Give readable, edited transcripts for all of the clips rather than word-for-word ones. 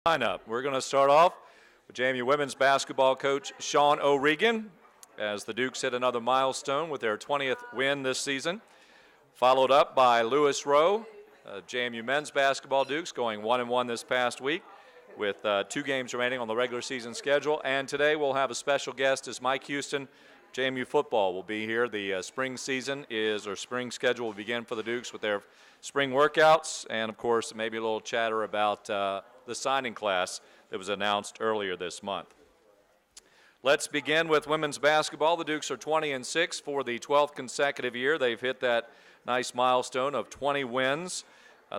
Lineup. We're going to start off with JMU women's basketball coach Sean O'Regan as the Dukes hit another milestone with their 20th win this season. Followed up by Lewis Rowe, JMU men's basketball Dukes going 1-1 this past week with 2 games remaining on the regular season schedule. And today we'll have a special guest as Mike Houston. JMU football will be here. The spring schedule will begin for the Dukes with their spring workouts, and of course maybe a little chatter about the signing class that was announced earlier this month. Let's begin with women's basketball. The Dukes are 20-6 for the 12th consecutive year. They've hit that nice milestone of 20 wins.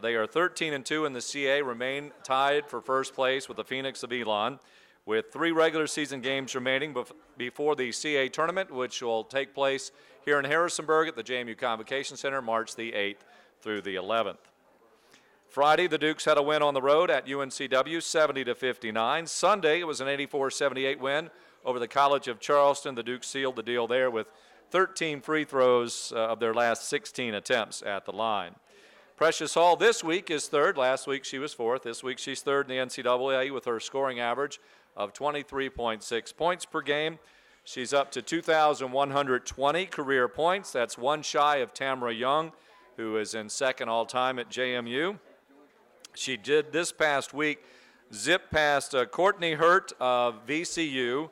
They are 13-2 in the CA, remain tied for first place with the Phoenix of Elon, with 3 regular season games remaining before the CA tournament, which will take place here in Harrisonburg at the JMU Convocation Center March the 8th through the 11th. Friday, the Dukes had a win on the road at UNCW, 70-59. Sunday, it was an 84-78 win over the College of Charleston. The Dukes sealed the deal there with 13 free throws of their last 16 attempts at the line. Precious Hall this week is third. Last week she was fourth. This week she's third in the NCAA with her scoring average of 23.6 points per game. She's up to 2,120 career points. That's one shy of Tamara Young, who is in second all-time at JMU. She did this past week zip past Courtney Hurt of VCU,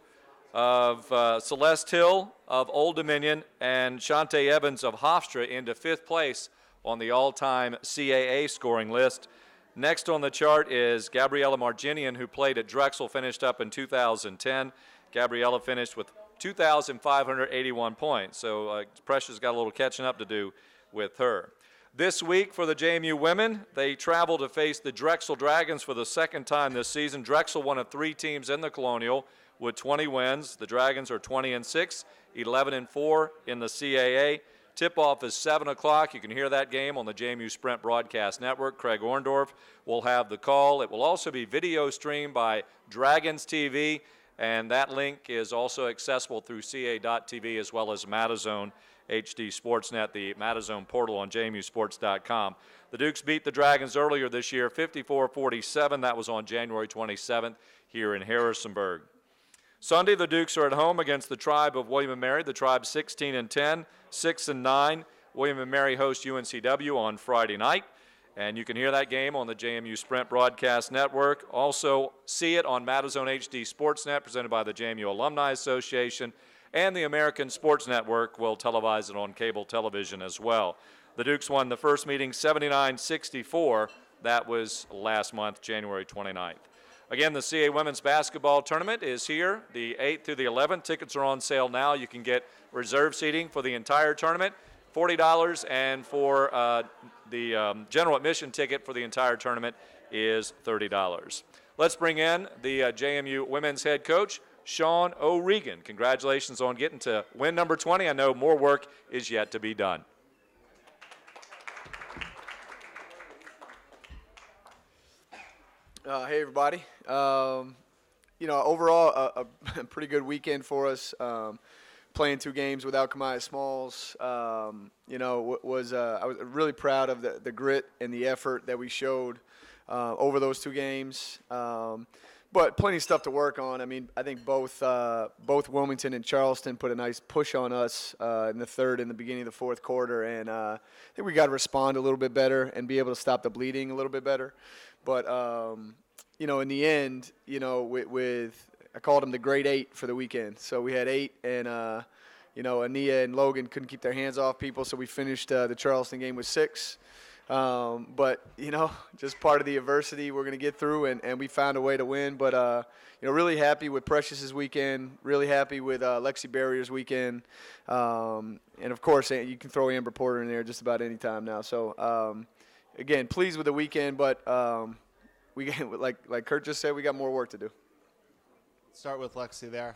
of Celeste Hill of Old Dominion, and Shantae Evans of Hofstra into 5th place on the all-time CAA scoring list. Next on the chart is Gabriella Marginian, who played at Drexel, finished up in 2010. Gabriella finished with 2,581 points, so Precious got a little catching up to do with her. This week for the JMU women, they travel to face the Drexel Dragons for the second time this season. Drexel, one of 3 teams in the Colonial with 20 wins. The Dragons are 20-6, 11-4 in the CAA. Tip-off is 7 o'clock. You can hear that game on the JMU Sprint Broadcast Network. Craig Orndorff will have the call. It will also be video streamed by Dragons TV, and that link is also accessible through ca.tv as well as Matazone HD Sportsnet, the Matazone portal on jmusports.com. The Dukes beat the Dragons earlier this year, 54-47. That was on January 27th here in Harrisonburg. Sunday, the Dukes are at home against the Tribe of William & Mary. The Tribe 16-10, 6-9. William & Mary host UNCW on Friday night. And you can hear that game on the JMU Sprint Broadcast Network. Also see it on Matazone HD Sportsnet, presented by the JMU Alumni Association. And the American Sports Network will televise it on cable television as well. The Dukes won the first meeting 79-64. That was last month, January 29th. Again, the CA Women's Basketball Tournament is here, the 8th through the 11th. Tickets are on sale now. You can get reserve seating for the entire tournament, $40, and for the general admission ticket for the entire tournament is $30. Let's bring in the JMU women's head coach, Sean O'Regan. Congratulations on getting to win number 20. I know more work is yet to be done. Hey, everybody. Overall, a pretty good weekend for us. Playing 2 games without Kamaya Smalls, I was really proud of the grit and the effort that we showed over those 2 games. But plenty of stuff to work on. I mean, I think both Wilmington and Charleston put a nice push on us in the third and the beginning of the fourth quarter, and I think we got to respond a little bit better and be able to stop the bleeding a little bit better. But in the end, with I called them the Great 8 for the weekend. So we had 8, and Ania and Logan couldn't keep their hands off people, so we finished the Charleston game with 6. But just part of the adversity we're going to get through, and we found a way to win. But really happy with Precious's weekend, really happy with Lexie Barrier's weekend, and of course you can throw Amber Porter in there just about any time now. So again, pleased with the weekend, but we like Kurt just said, we got more work to do. Start with Lexie there.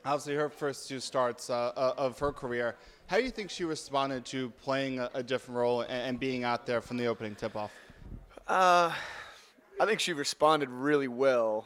Obviously, her first 2 starts of her career. How do you think she responded to playing a different role and being out there from the opening tip-off? I think she responded really well.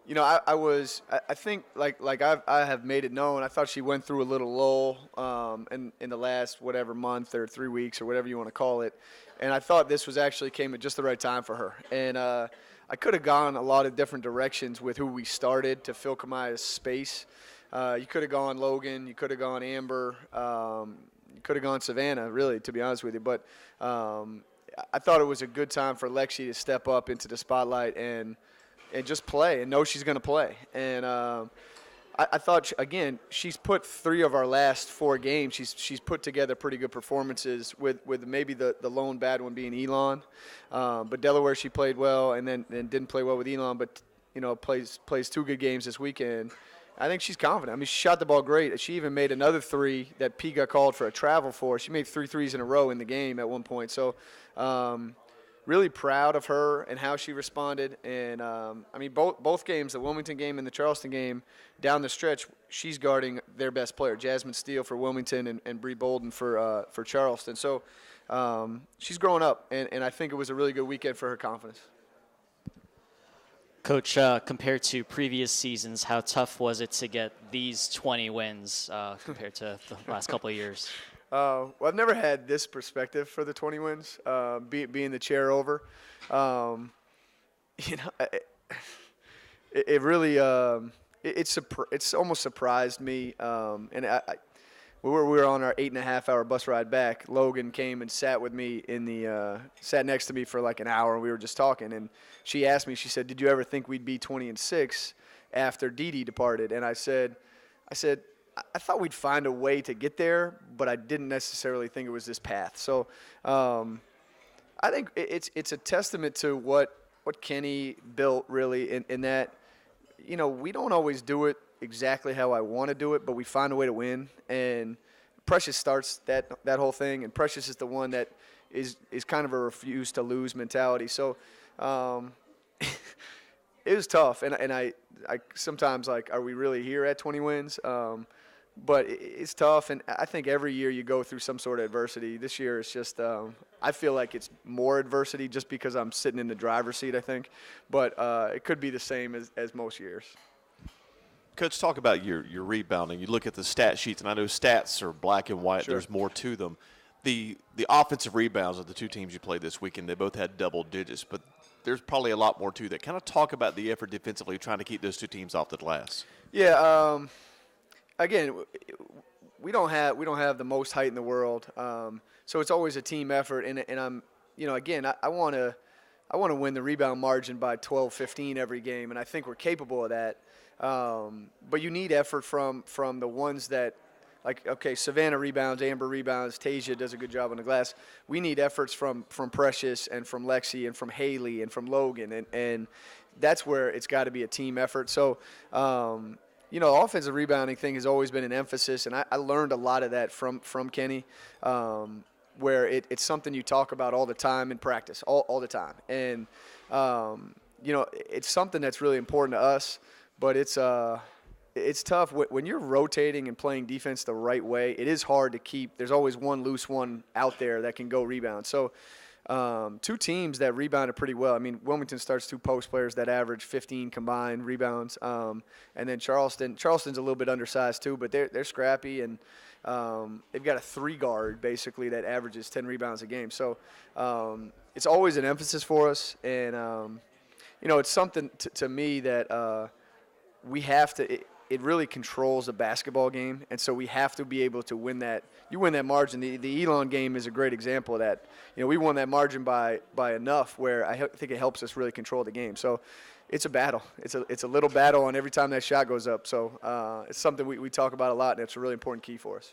I think I have made it known. I thought she went through a little lull in the last whatever month or 3 weeks or whatever you want to call it, and I thought this was actually came at just the right time for her. And I could have gone a lot of different directions with who we started to fill Kamaya's space. You could have gone Logan, you could have gone Amber, you could have gone Savannah, really, to be honest with you. But I thought it was a good time for Lexie to step up into the spotlight and just play and know she's going to play. And I thought, again, she's put 3 of our last 4 games. She's put together pretty good performances with maybe the lone bad one being Elon. But Delaware, she played well and then didn't play well with Elon, but, plays 2 good games this weekend. I think she's confident. I mean, she shot the ball great. She even made another 3 that P got called for a travel for. She made 3 threes in a row in the game at one point. So, really proud of her and how she responded. And, both games, the Wilmington game and the Charleston game, down the stretch, she's guarding their best player, Jasmine Steele for Wilmington and Bree Bolden for Charleston. So she's growing up, and I think it was a really good weekend for her confidence. Coach, compared to previous seasons, how tough was it to get these 20 wins compared to the last couple of years? Well, I've never had this perspective for the 20 wins, being the chair over. It really it's almost surprised me. And we were on our 8.5-hour bus ride back. Logan came and sat with me sat next to me for like an hour, and we were just talking. And she asked me, she said, "Did you ever think we'd be 20-6 after Dee Dee departed?" And I said, I thought we'd find a way to get there, but I didn't necessarily think it was this path. So I think it's a testament to what Kenny built, really, in that, we don't always do it exactly how I want to do it, but we find a way to win. And Precious starts that whole thing, and Precious is the one that is kind of a refuse to lose mentality. So it was tough, and I sometimes are we really here at 20 wins? But it's tough, and I think every year you go through some sort of adversity. This year it's just I feel like it's more adversity just because I'm sitting in the driver's seat, I think. But it could be the same as most years. Coach, talk about your rebounding. You look at the stat sheets, and I know stats are black and white. Sure. There's more to them. The offensive rebounds of the 2 teams you played this weekend, they both had double digits, but there's probably a lot more to that. Kind of talk about the effort defensively trying to keep those 2 teams off the glass. Yeah. Again, we don't have the most height in the world, so it's always a team effort. And I'm, again, I want to win the rebound margin by 12, 15 every game, and I think we're capable of that. But you need effort from the ones that, Savannah rebounds, Amber rebounds, Tasia does a good job on the glass. We need efforts from Precious and from Lexie and from Haley and from Logan, and that's where it's got to be a team effort. So. The offensive rebounding thing has always been an emphasis, and I learned a lot of that from Kenny, where it's something you talk about all the time in practice, all the time. And, it's something that's really important to us, but it's tough. When you're rotating and playing defense the right way, it is hard to keep. There's always one loose one out there that can go rebound. So 2 teams that rebounded pretty well. I mean, Wilmington starts 2 post players that average 15 combined rebounds, and then Charleston's a little bit undersized too, but they're scrappy, and they've got a 3 guard basically that averages 10 rebounds a game. So it's always an emphasis for us, and it's something to me that we have to. It really controls the basketball game, and so we have to be able to win that. You win that margin. The Elon game is a great example of that. We won that margin by enough where I think it helps us really control the game. So it's a battle. It's a little battle on every time that shot goes up. So it's something we talk about a lot, and it's a really important key for us.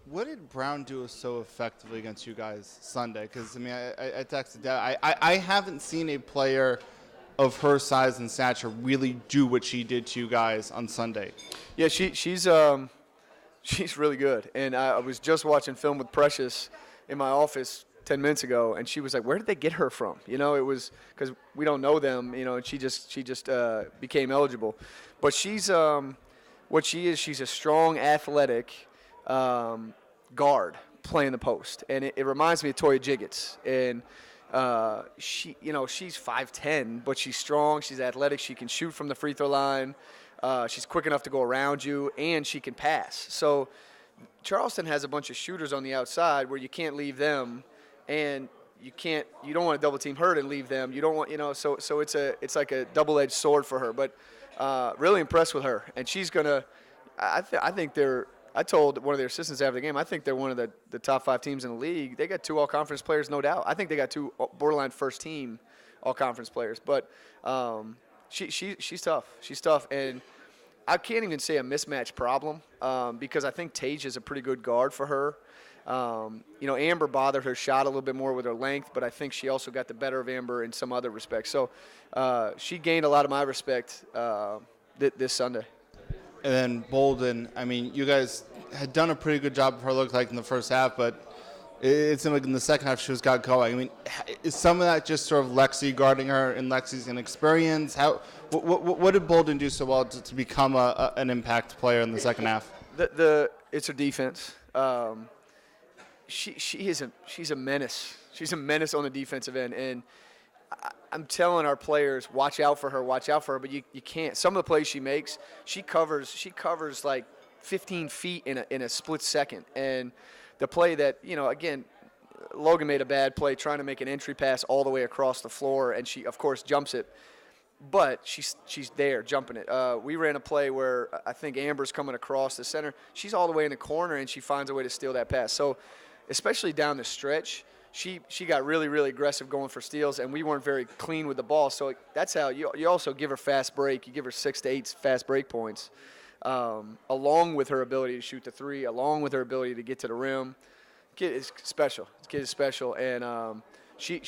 What did Brown do so effectively against you guys Sunday? Because, I texted Dad. I haven't seen a player of her size and stature really do what she did to you guys on Sunday. Yeah, she's really good. And I was just watching film with Precious in my office 10 minutes ago, and she was like, "Where did they get her from?" It was because we don't know them, and she just became eligible. But she's what she is. She's a strong, athletic guard playing the post, and it reminds me of Toya Jiggets. And she's 5'10", but she's strong. She's athletic. She can shoot from the free throw line. She's quick enough to go around you, and she can pass. So Charleston has a bunch of shooters on the outside where you can't leave them, and you don't want to double team her and leave them. You don't want, so it's like a double-edged sword for her. But really impressed with her, and she's gonna. I think they're. I told one of their assistants after the game, I think they're one of the top 5 teams in the league. They got 2 all-conference players, no doubt. I think they got 2 borderline first-team all-conference players. But she's tough. She's tough, and I can't even say a mismatch problem because I think Tage is a pretty good guard for her. Amber bothered her shot a little bit more with her length, but I think she also got the better of Amber in some other respects. So she gained a lot of my respect this Sunday. And then Bolden, I mean, you guys had done a pretty good job of her, looked like, in the first half, but it seemed like in the second half she was got going. I mean, is some of that just sort of Lexie guarding her and Lexie's inexperience? What did Bolden do so well to become an impact player in the second half? It's her defense. She's a menace. She's a menace on the defensive end, and I'm telling our players, watch out for her, but you can't. Some of the plays she makes, she covers like 15 feet in a split second. And the play that, again, Logan made a bad play trying to make an entry pass all the way across the floor, and she, of course, jumps it. But she's there jumping it. We ran a play where I think Amber's coming across the center. She's all the way in the corner, and she finds a way to steal that pass. So especially down the stretch, she got really, really aggressive going for steals, and we weren't very clean with the ball. So that's how you also give her fast break. You give her 6 to 8 fast break points, along with her ability to shoot the three, along with her ability to get to the rim. Kid is special. This kid is special, and she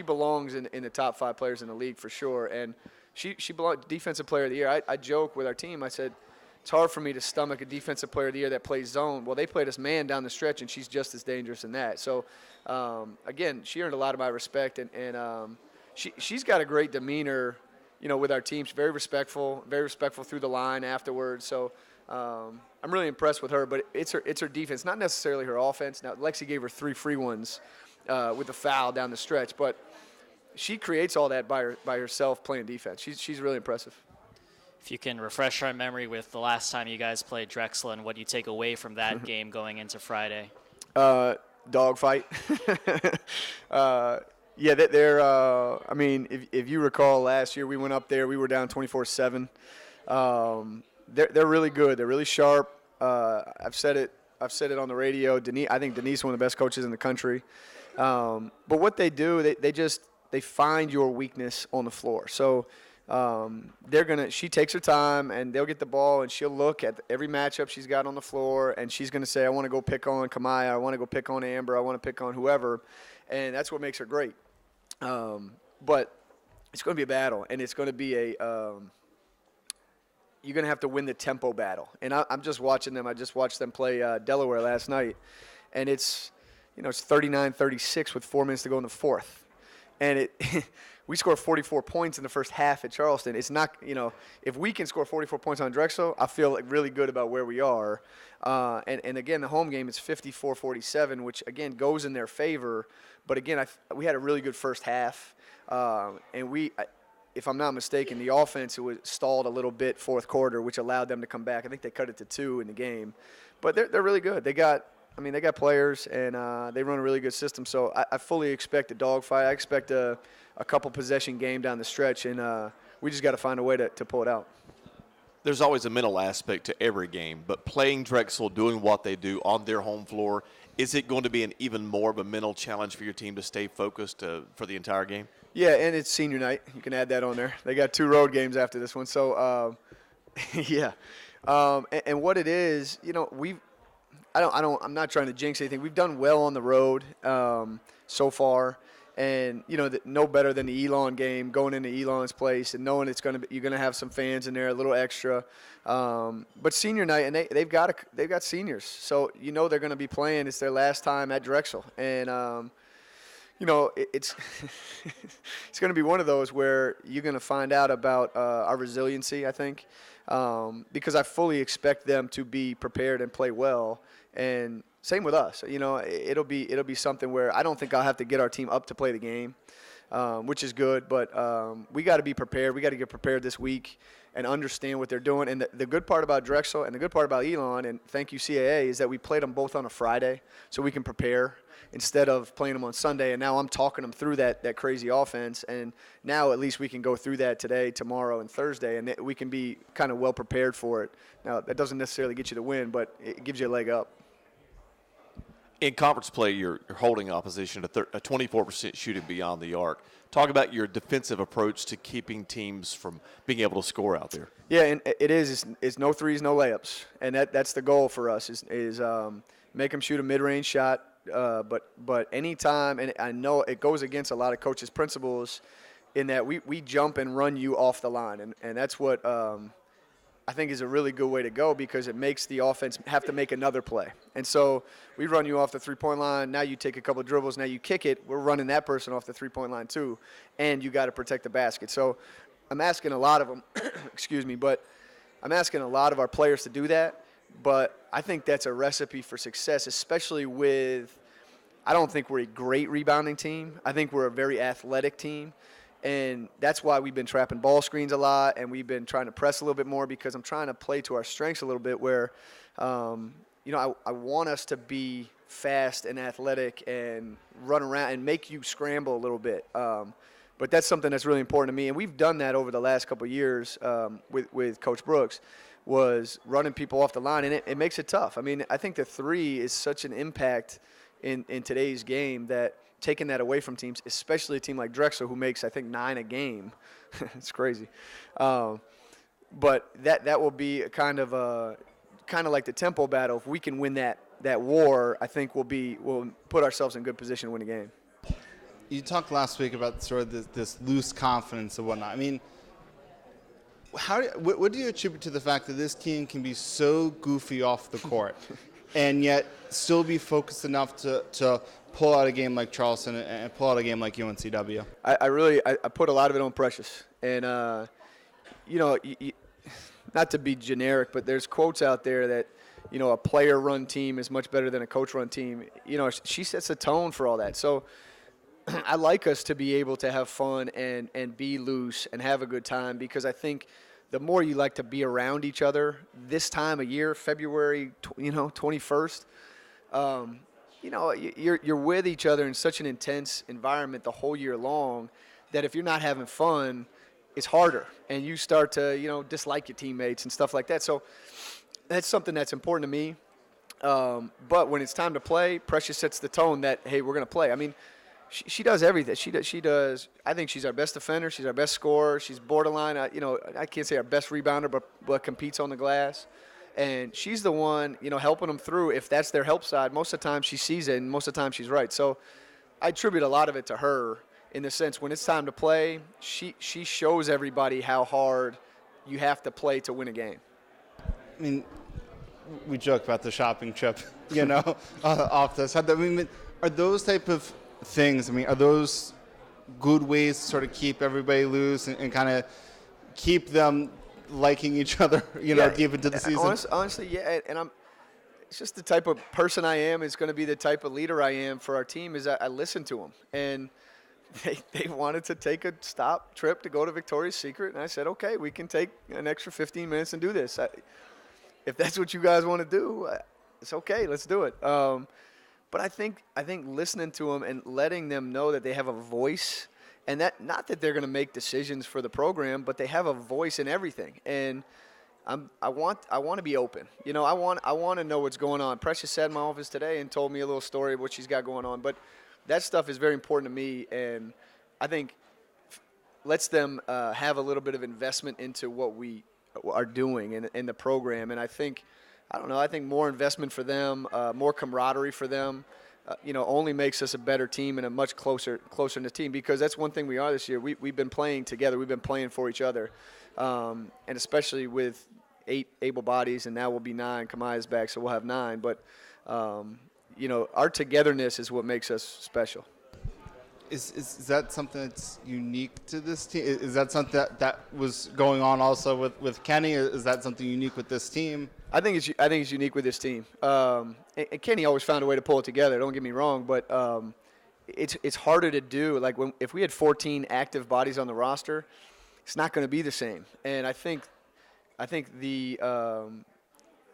belongs in the top 5 players in the league for sure. And she belongs defensive player of the year. I joke with our team. I said, it's hard for me to stomach a defensive player of the year that plays zone. Well, they played us man down the stretch, and she's just as dangerous in that. So, again, she earned a lot of my respect, and she's got a great demeanor, with our team. She's very respectful through the line afterwards. So I'm really impressed with her, but it's her defense, not necessarily her offense. Now, Lexie gave her 3 free ones with a foul down the stretch, but she creates all that by herself playing defense. She's really impressive. If you can refresh our memory with the last time you guys played Drexel and what you take away from that game going into Friday. Dog fight. Yeah, they're. I mean, if you recall last year, we went up there. We were down 24-7. They're really good. They're really sharp. I've said it on the radio. I think Denise is one of the best coaches in the country. But what they do, they find your weakness on the floor. So. She takes her time, and they'll get the ball, and she'll look at every matchup she's got on the floor, and she's going to say, I want to go pick on Kamaya, I want to go pick on Amber, I want to pick on whoever, and that's what makes her great. But it's going to be a battle, and it's going to be you're going to have to win the tempo battle. And I'm just watching them. I just watched them play Delaware last night, and it's 39-36 with 4 minutes to go in the fourth. And we scored 44 points in the first half at Charleston. It's not, if we can score 44 points on Drexel, I feel really good about where we are. And again, the home game is 54-47, which, again, goes in their favor. But, again, we had a really good first half. And if I'm not mistaken, the offense was stalled a little bit fourth quarter, which allowed them to come back. I think they cut it to 2 in the game. But they're really good. They got players, and they run a really good system. So I fully expect a dogfight. I expect a couple possession game down the stretch, and we just got to find a way to pull it out. There's always a mental aspect to every game, but playing Drexel, doing what they do on their home floor, is it going to be an even more of a mental challenge for your team to stay focused for the entire game? Yeah, and it's senior night. You can add that on there. They got 2 road games after this one. So, yeah. And what it is, I'm not trying to jinx anything. We've done well on the road so far, and no better than the Elon game, going into Elon's place and knowing you're gonna have some fans in there, a little extra. But senior night, and they've got seniors, so they're gonna be playing. It's their last time at Drexel, and it's it's gonna be one of those where you're gonna find out about our resiliency, I think, because I fully expect them to be prepared and play well. And same with us. You know, it'll be something where I don't think I'll have to get our team up to play the game, which is good. But we got to be prepared. We got to get prepared this week and understand what they're doing. And the good part about Drexel and the good part about Elon, and thank you CAA, is that we played them both on a Friday so we can prepare instead of playing them on Sunday. And now I'm talking them through that crazy offense. And now at least we can go through that today, tomorrow, and Thursday, and we can be kind of well prepared for it. Now, that doesn't necessarily get you the win, but it gives you a leg up. In conference play, you're holding opposition to a 24% shooting beyond the arc. Talk about your defensive approach to keeping teams from being able to score out there. Yeah, and it's no threes, no layups, and that's the goal for us is make them shoot a mid-range shot. But anytime, and I know it goes against a lot of coaches' principles, in that we jump and run you off the line, and that's what I think is a really good way to go, because it makes the offense have to make another play. And so we run you off the three-point line. Now you take a couple of dribbles. Now you kick it. We're running that person off the three-point line too, and you got to protect the basket. So I'm asking a lot of them, excuse me, but I'm asking a lot of our players to do that. But I think that's a recipe for success, especially with – I don't think we're a great rebounding team. I think we're a very athletic team. And that's why we've been trapping ball screens a lot, and we've been trying to press a little bit more, because I'm trying to play to our strengths a little bit where, I want us to be fast and athletic and run around and make you scramble a little bit. But that's something that's really important to me. And we've done that over the last couple of years with Coach Brooks, was running people off the line, and it makes it tough. I mean, I think the three is such an impact in today's game that – taking that away from teams, especially a team like Drexel, who makes, I think, 9 a game. It's crazy. But that will be kind of like the tempo battle. If we can win that war, I think we'll put ourselves in good position to win the game. You talked last week about sort of this loose confidence and whatnot. I mean, what do you attribute to the fact that this team can be so goofy off the court and yet still be focused enough to pull out a game like Charleston and pull out a game like UNCW? I put a lot of it on Precious. And, not to be generic, but there's quotes out there that, a player-run team is much better than a coach-run team. She sets the tone for all that. So I like us to be able to have fun and be loose and have a good time, because I think the more you like to be around each other this time of year, February, 21st, you're with each other in such an intense environment the whole year long that if you're not having fun, it's harder, and you start to, dislike your teammates and stuff like that. So that's something that's important to me. But when it's time to play, Precious sets the tone that, hey, we're going to play. I mean, she does everything. She does. I think she's our best defender. She's our best scorer. She's borderline. I can't say our best rebounder, but competes on the glass. And she's the one, helping them through. If that's their help side, most of the time she sees it, and most of the time she's right. So I attribute a lot of it to her, in the sense when it's time to play, she shows everybody how hard you have to play to win a game. I mean, we joke about the shopping trip, off this. I mean, are those type of things, are those good ways to sort of keep everybody loose and kind of keep them liking each other, deep into the season? Honestly, yeah. And it's just the type of person I am. Is going to be the type of leader I am for our team. Is I listen to them, and they wanted to take a stop trip to go to Victoria's Secret, and I said, okay, we can take an extra 15 minutes and do this. If that's what you guys want to do, it's okay. Let's do it. But I think listening to them and letting them know that they have a voice. And that, not that they're going to make decisions for the program, but they have a voice in everything. And I want to be open. I want to know what's going on. Precious sat in my office today and told me a little story of what she's got going on. But that stuff is very important to me, and I think lets them have a little bit of investment into what we are doing in the program. And I think more investment for them, more camaraderie for them, only makes us a better team and a much closer in the team, because that's one thing we are this year. We've been playing together. We've been playing for each other, and especially with 8 able bodies, and now we'll be 9. Kamaya's back, so we'll have 9. But, our togetherness is what makes us special. Is that something that's unique to this team? Is that something that was going on also with Kenny? Is that something unique with this team? I think it's unique with this team. And Kenny always found a way to pull it together. Don't get me wrong, but it's harder to do. Like if we had 14 active bodies on the roster, it's not going to be the same. And I think the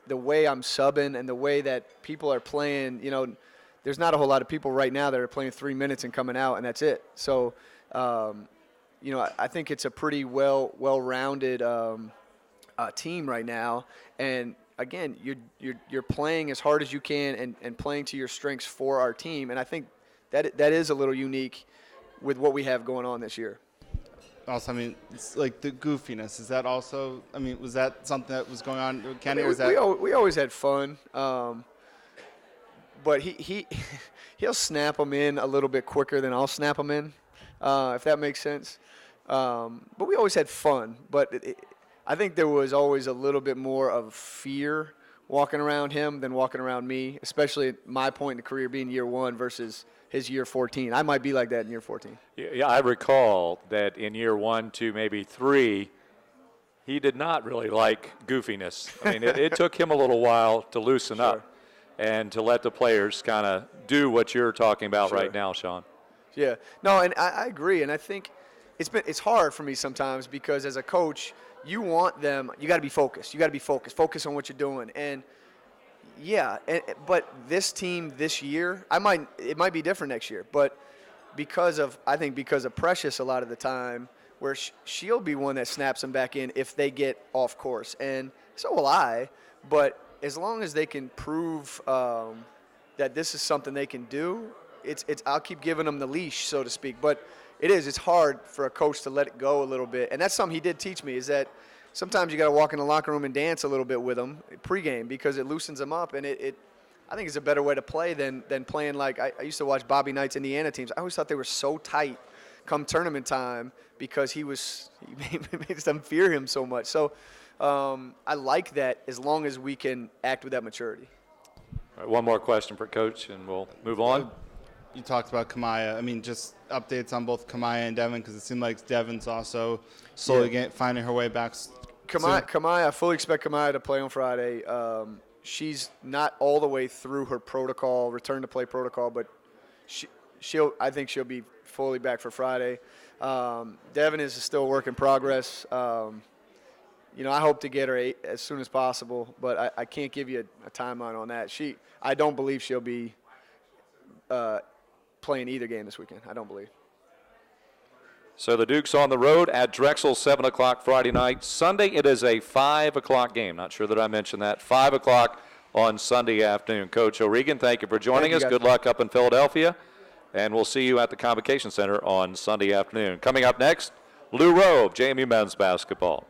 way I'm subbing and the way that people are playing, there's not a whole lot of people right now that are playing 3 minutes and coming out, and that's it. So, I think it's a pretty well-rounded team right now. And again, you're playing as hard as you can and playing to your strengths for our team. And I think that is a little unique with what we have going on this year. Also, it's like the goofiness. Is that also? Was that something that was going on with Kenny? We always had fun. But he'll snap them in a little bit quicker than I'll snap them in, if that makes sense. But we always had fun. But I think there was always a little bit more of fear walking around him than walking around me, especially at my point in the career being year 1 versus his year 14. I might be like that in year 14. Yeah, I recall that in year 1, 2, maybe 3, he did not really like goofiness. It took him a little while to loosen up and to let the players kind of do what you're talking about right now, Sean. Yeah. No, and I agree. And I think it's hard for me sometimes because as a coach, you want them – you got to be focused. You got to be focused. Focus on what you're doing. And, but this team this year, it might be different next year. But because of Precious a lot of the time where she'll be one that snaps them back in if they get off course. And so will I. But – as long as they can prove that this is something they can do, I'll keep giving them the leash, so to speak. But it's hard for a coach to let it go a little bit. And that's something he did teach me, is that sometimes you got to walk in the locker room and dance a little bit with them pregame because it loosens them up. And I think it's a better way to play than playing like I used to watch Bobby Knight's Indiana teams. I always thought they were so tight come tournament time because he made them fear him so much. So I like that as long as we can act with that maturity. All right, one more question for Coach, and we'll move on. You talked about Kamaya. Just updates on both Kamaya and Devin because it seemed like Devin's also slowly finding her way back. Kamaya, I fully expect Kamaya to play on Friday. She's not all the way through her protocol, return to play protocol, but I think she'll be fully back for Friday. Devin is still a work in progress. I hope to get her as soon as possible, but I can't give you a timeline on that. I don't believe she'll be playing either game this weekend. I don't believe. So the Duke's on the road at Drexel, 7 o'clock Friday night. Sunday, it is a 5 o'clock game. Not sure that I mentioned that. 5 o'clock on Sunday afternoon. Coach O'Regan, thank you for joining us. Good luck up in Philadelphia, and we'll see you at the Convocation Center on Sunday afternoon. Coming up next, Lou Rowe of JMU Men's Basketball.